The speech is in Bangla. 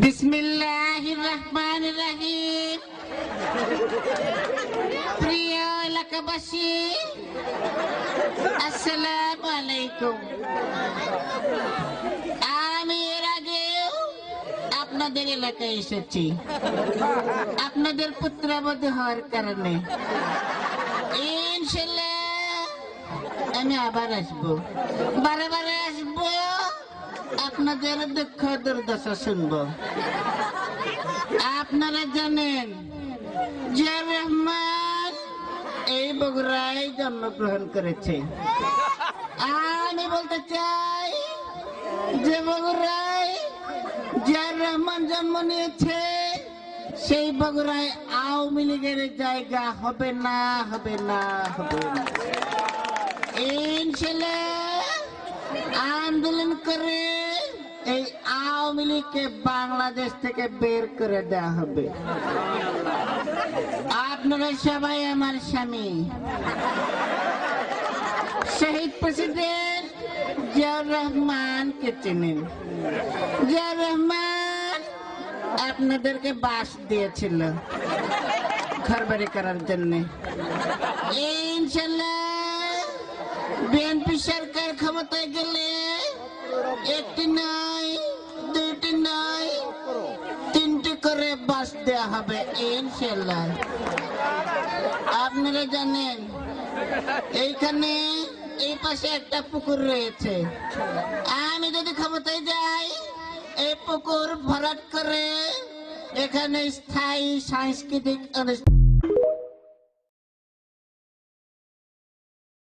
বিসমিল্লাহির রহমানির রহিম। প্রিয় এলাকাবাসী, আসসালামু আলাইকুম। আমি এর আগেও আপনাদের এলাকায় এসেছি আপনাদের পুত্রবধূ হওয়ার কারণে। ইনশাআল্লাহ আমি আবার আসবো, বারে বারে আসবো, আপনাদের দুঃখ দুর্দশা শুনবো। আপনারা জানেন জিয়াউর রহমান এই বগুড়ায় জন্মগ্রহণ করেছে। আমি বলতে চাই যে বগুড়ায় জিয়াউর রহমান জন্ম নিয়েছে, সেই বগুড়ায় আওয়ামী লীগের জায়গা হবে না, হবে না, হবে না। ইনশাআল্লাহ আন্দোলন করে এই আওয়ামী লীগকে বাংলাদেশ থেকে বের করে দেওয়া হবে। আপনারা সবাই আমার স্বামী শহীদ প্রেসিডেন্ট জিয়াউর রহমানকে চেনেন। জিয়াউর রহমান আপনাদেরকে বাস দিয়েছিল ঘর বাড়ি করার জন্য। ইনশাআল্লাহ বিএনপি সরকার ক্ষমতায় গেলে একটি নয়, দুইটি নয়, তিনটি করে বাস দেওয়া হবে ইনশাআল্লাহ। আপনারা জানেন এইখানে এই পাশে একটা পুকুর রয়েছে। আমি যদি ক্ষমতায় যাই, এই পুকুর ভরাট করে এখানে স্থায়ী সাংস্কৃতিক অনুষ্ঠান